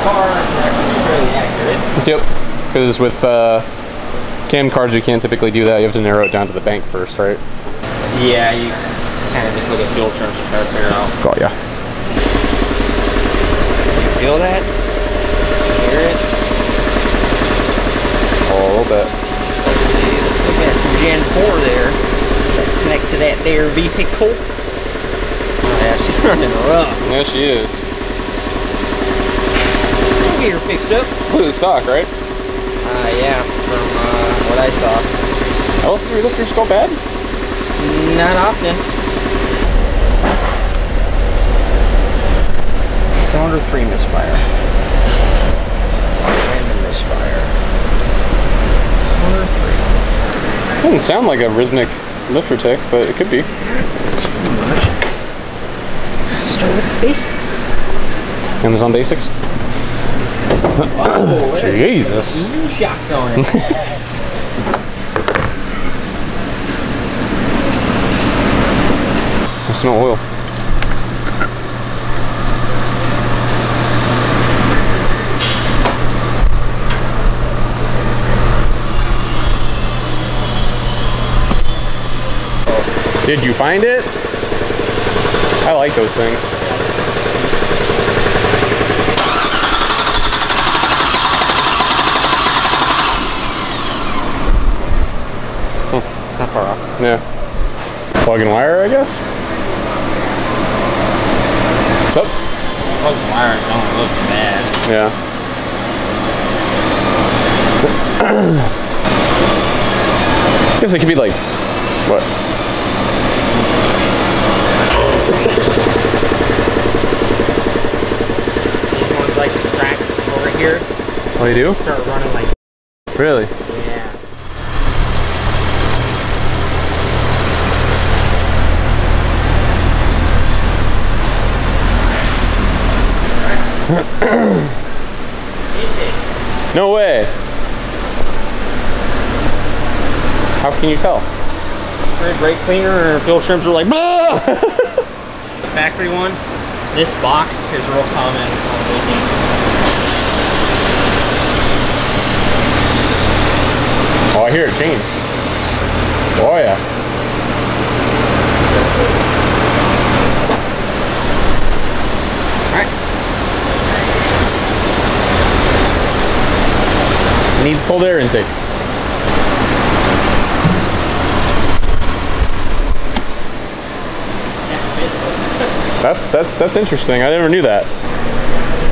car is actually fairly accurate. Yep, because with cam cars you can't typically do that. You have to narrow it down to the bank first, right? Yeah, you kind of just look at fuel terms to try to figure out. Got ya. You feel that? Hear it? Oh, a little bit. Let's see, let's look at some Gen 4 there. Let's connect to that there vehicle. Oh yeah, she's running rough. Yeah, she is. We'll get her fixed up. Look at the stock, right? Yeah, from what I saw. LS3 lifters go bad? Not often. Cylinder 3 misfire. Random misfire. Cylinder 3. Doesn't sound like a rhythmic lifter tick, but it could be. Pretty much. Start with the basics. Amazon Basics. Oh, Jesus. New shocks on it. I smell oil. Did you find it? I like those things. Not far off. Yeah. Plug and wire, I guess. What's up? Plug and wire don't look bad. Yeah. I guess it could be like, what? These ones like the cracks over here. What do you do? Start running like. Really? Yeah. No way. How can you tell? Brake cleaner or fuel trims are like, bah! The factory one, this box is real common on leaking. Oh, I hear it change. Oh yeah. Needs cold air intake. That's interesting. I never knew that. The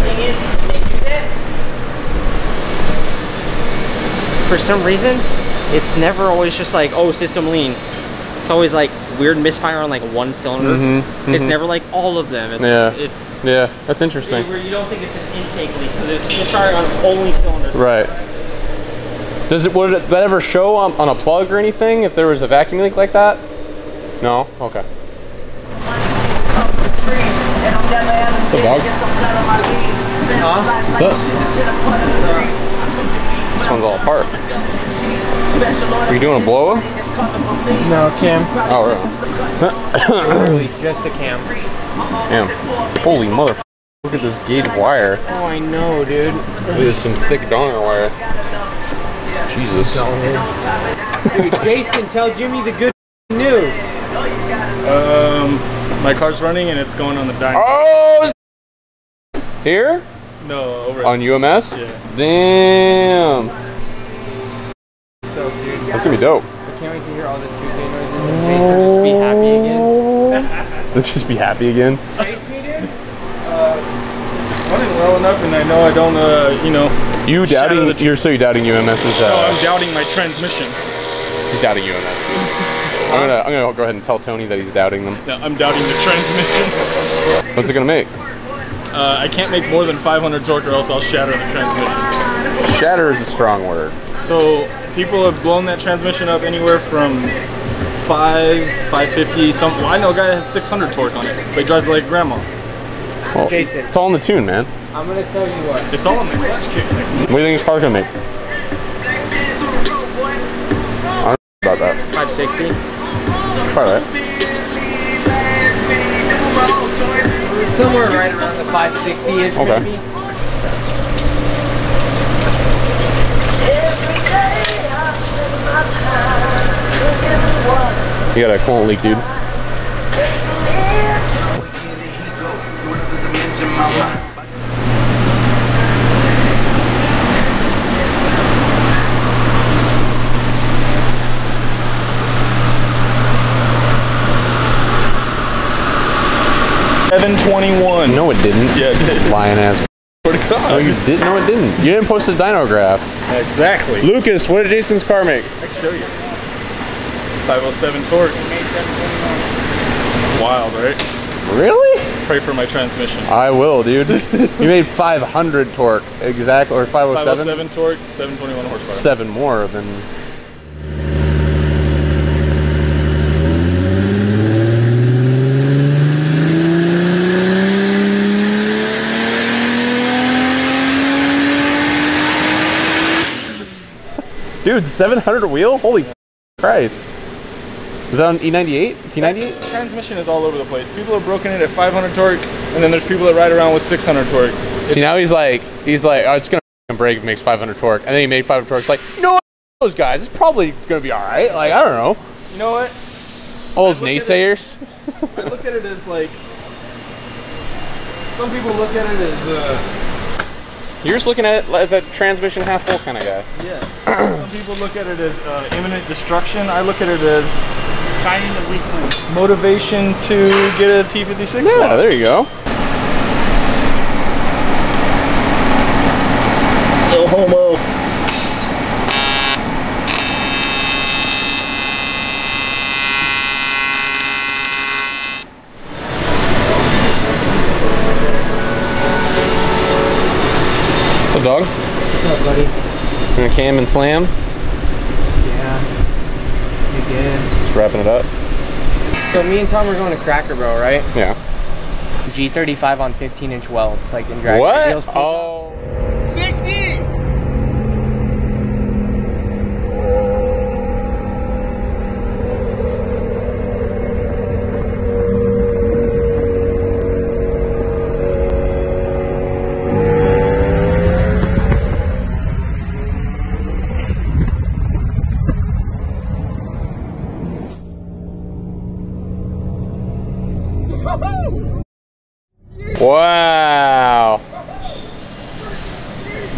thing is, they do that. For some reason, it's never always just like, oh, system lean. It's always like weird misfire on like one cylinder. It's never like all of them. It's yeah, that's interesting. Where you don't think it's an intake leak because it's misfire on only cylinders. Right. Would that ever show on a plug or anything if there was a vacuum leak like that? No? Okay. What's up, dog? What's up? This one's all apart. Are you doing a blow up? No, cam. Oh, really? Just a cam. Damn. Holy mother. Look at this gauge wire. Oh, I know, dude. This is some thick donor wire. Jesus. Dude, Jason, tell Jimmy the good news. My car's running and it's going on the dyno. Oh! Here? No, over on UMS? Yeah. Damn. So, dude, That's gonna be dope. I can't wait to hear all this Tuesday noises and Jason just be happy again. Let's just be happy again. Chase me, dude? Running well enough, and I know I don't, you know. You doubting? You're doubting UMS's. No, I'm doubting my transmission. He's doubting UMS. I'm gonna go ahead and tell Tony that he's doubting them. No, I'm doubting the transmission. What's it gonna make? I can't make more than 500 torque, or else I'll shatter the transmission. Shatter is a strong word. So people have blown that transmission up anywhere from 550, something. Well, I know a guy that has 600 torque on it, but he drives like grandma. Well, Jason, it's all in the tune, man. I'm gonna tell you what. It's all in the clutch kick. What do you think his car's gonna make? I don't know about that. 560. Try that. Somewhere right around the 560-ish, Okay. maybe. You got a coolant leak, dude. $721. No, it didn't. Yeah, it did. Lying ass. Swear to God. No, you didn't. No, it didn't. You didn't post a dyno graph. Exactly. Lucas, what did Jason's car make? I can show you. 507 torque. It made 721. Wild, right? Really? Pray for my transmission. I will, dude. You made 500 torque, exactly, or 507? 507 torque, 721 horsepower. 7 more than... Dude, 700 wheel? Holy Christ. Is that on E98? T98? The transmission is all over the place. People have broken it at 500 torque, and then there's people that ride around with 600 torque. See, now he's like, oh, it's gonna break if it makes 500 torque, and then he made 500 torque. It's like, you know what, those guys, it's probably gonna be all right. Like, I don't know. You know what? All those naysayers. I look at it as like, some people look at it as, You're just looking at it as a transmission half full kind of guy. yeah. Some people look at it as imminent destruction. I look at it as finding the weak link. Motivation to get a T56 Yeah, swap. there you go. No homo. What's up, dog? What's up, buddy? You gonna cam and slam? Yeah. You did. Just wrapping it up. So me and Tom are going to Cracker Barrel, right? Yeah. G35 on 15-inch welds, like in drag What? radials. Oh. 60! Wow.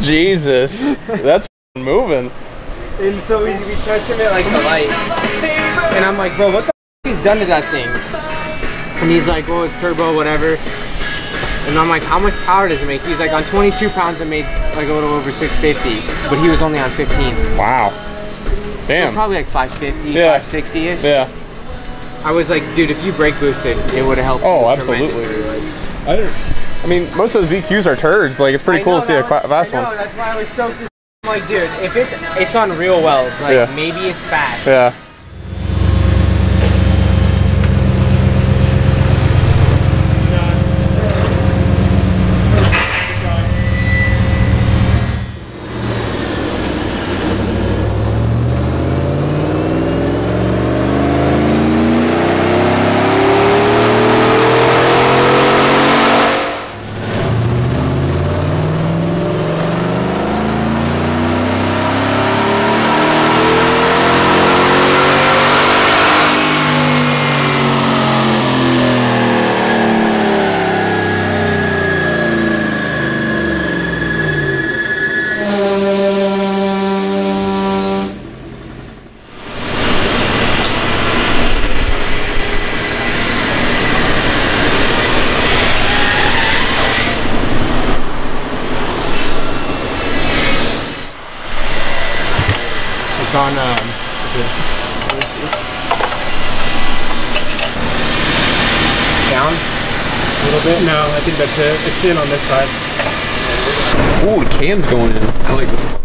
Jesus. That's moving. And so we touch him at like the light. And I'm like, bro, what the f he's done to that thing? And he's like, well, it's turbo, whatever. And I'm like, how much power does it make? He's like, on 22 pounds it made like a little over 650. But he was only on 15. Wow. Damn. So probably like 550, Yeah. 560-ish. Yeah. I was like, dude, if you brake boosted, it would have helped. Oh, you absolutely. tremendously. I mean, most of those VQs are turds. Like, it's pretty cool to see a fast one. That's why I was stoked. I'm like, dude, if it's on real welds, like Yeah. maybe it's fast. Yeah. It's on, down a little bit? No, I think that's it. It's in on this side. Ooh, the cam's going in. I like this one.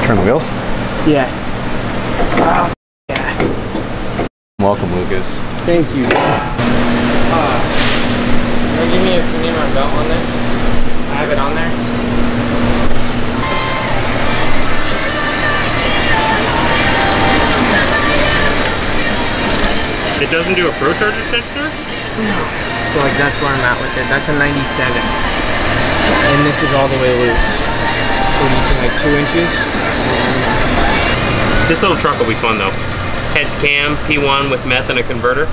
Turn the wheels. Yeah. Wow. Yeah. Welcome, Lucas. Thank you. Can you give me my belt on this? have it on there. It doesn't do a Procharged sensor? No. So like that's where I'm at with it. That's a 97. And this is all the way loose. What do you think, like 2 inches? This little truck will be fun though. Heads cam, P1 with meth and a converter.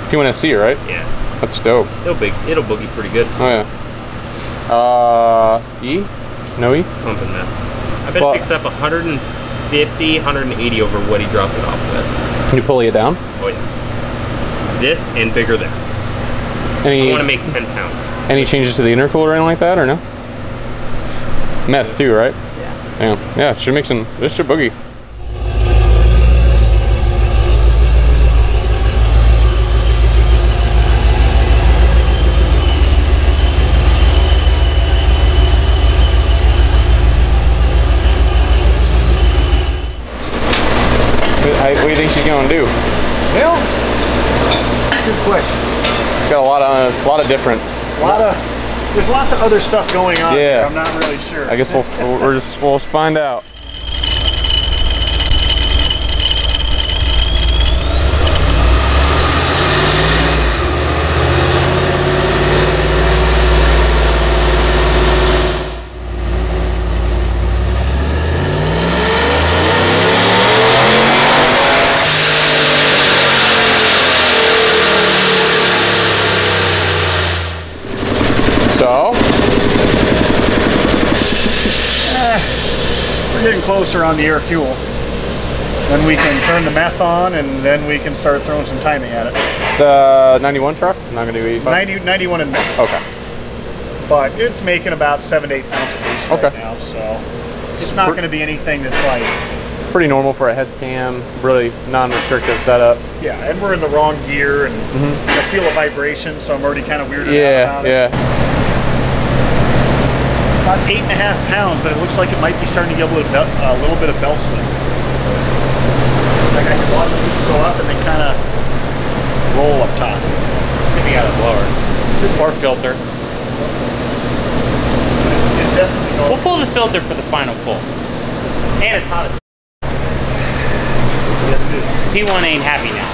P1 SC, right? Yeah. That's dope. It'll boogie pretty good. Oh yeah. E? No E? Pumping meth. I bet it picks up 150, 180 over what he dropped it off with. Can you pulley it down? Oh yeah. This and bigger there. I want to make 10 pounds. Any changes to the intercooler or anything like that, or no? Meth too, right? Yeah. Yeah, should make some, this should boogie. What do you think she's gonna do? Well, good question. Got a lot of different. There's lots of other stuff going on. Yeah. Here. I'm not really sure. I guess we'll find out. So, we're getting closer on the air fuel. Then we can turn the meth on, and then we can start throwing some timing at it. it's a 91 truck. I'm not gonna do 85. 91 in meth. Okay. But it's making about 7 to 8 pounds a piece right Okay. now, so it's not going to be anything that's like. It's pretty normal for a heads cam, really non-restrictive setuop. Yeah, and we're in the wrong gear, and I feel a vibration, so I'm already kind of weirded out about it. Yeah. About 8.5 pounds, but it looks like it might be starting to get a little bit of belt swing. Like I can watch it used to go up and then kind of roll up top. Maybe out of the blower. Or filter. It's definitely going. We'll pull the filter for the final pull. And it's hot as Yes, it is. P1 ain't happy now.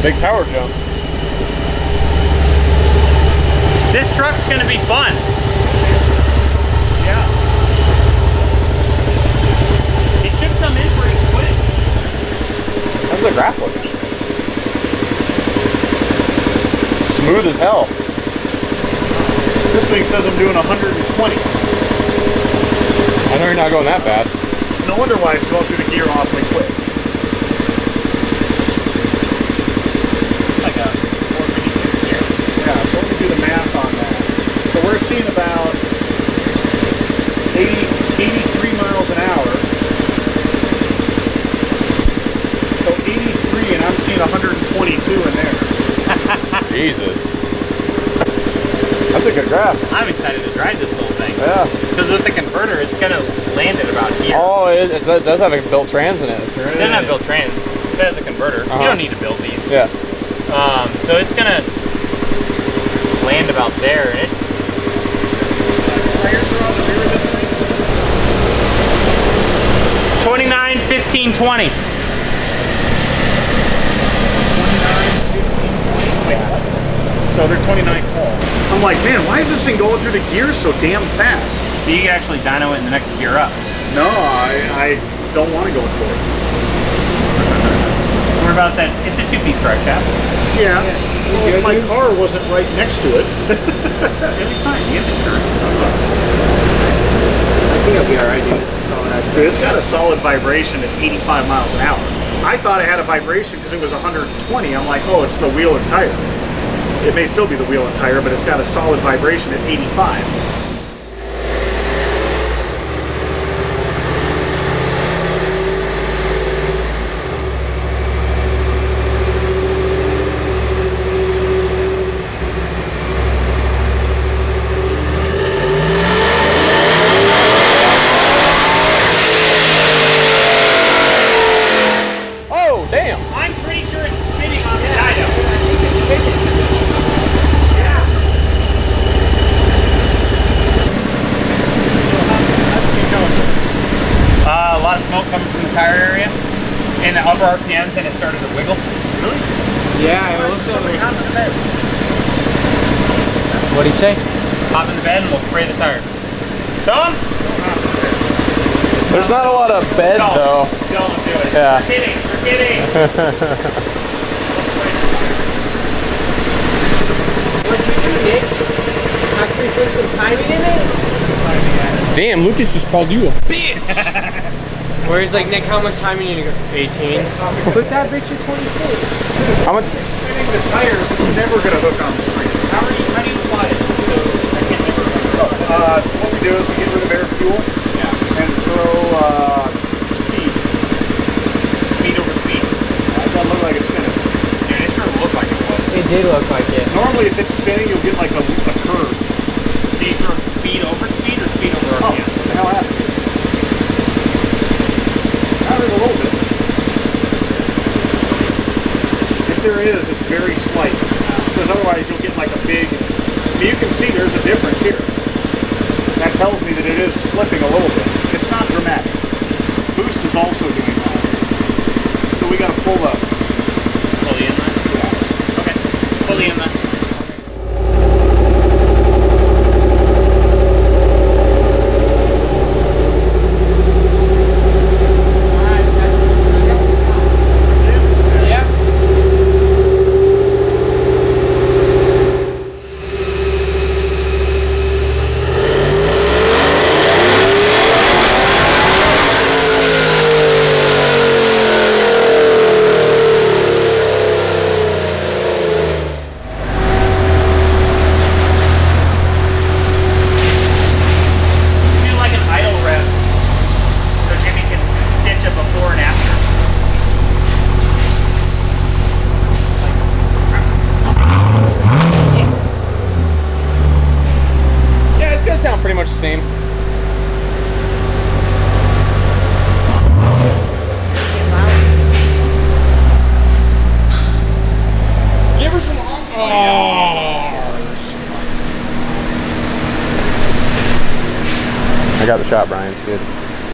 Big power jump. This truck's gonna be fun. Yeah. It should come in pretty quick. How's the graph looking? Smooth as hell. This thing says I'm doing 120. I know you're not going that fast. No wonder why it's going through the gear awfully quick. Like a 450 gear. Yeah, so let me do the math on that. So we're seeing about 83 miles an hour. So 83, and I'm seeing 122 in there. Jesus. That's a good graph. I'm excited to drive this little thing. Yeah. Because with the converter, it's gonna land at about here. Oh, it does have a built trans in it. It's It doesn't have built trans. It has a converter. You don't need to build these. Yeah. So it's gonna land about there, and it. Tires are on the rear of this thing. 29, 15, 20. 29, 15, 20. So they're 29 tall. I'm like, man, why is this thing going through the gears so damn fast? So you can actually dyno it in the next gear up. No, I don't want to go for it. What about that? It's a 2-piece drive shaft. Yeah. Well, if my car wasn't right next to it. It'll be fine. You have insurance. I think I'll be alright, dude. So that's Dude, it's got a solid vibration at 85 miles an hour. I thought it had a vibration because it was 120. I'm like, oh, it's the wheel and tire. It may still be the wheel and tire, but it's got a solid vibration at 85. RPMs and it started to wiggle. Really? Yeah, it looks like hop in the bed. What'd he say? Hop in the bed and we'll spray the tire. Tom? There's not a lot of bed though. Don't do it. Yeah. We're kidding. We're kidding. What did you do, Nick? Actually put some timing in it? Damn, Lucas just called you a bitch. Where he's like, Nick, how much time you need to go? 18. Put that bitch at 26. How much? Spinning the tires is never going to hook on the street. How do you apply it? So what we do is we get rid of air fuel and throw speed. Speed over speed. That doesn't look like it's spinning. Dude, it sure looked like it was. It did look like it. Normally if it's spinning, you'll get like a curve. Do you throw speed over speed or speed over Oh, RPM? what the hell happened? Not even a little bit. If there is, it's very slight. Because otherwise you'll get like a big... I mean, you can see there's a difference here. That tells me that it is slipping a little bit. It's not dramatic. Boost is also doing that. So we got to pull up. Fully in that? Yeah. Okay. Fully in that. Pretty much the same. Give her some I got the shot, Brian. It's good.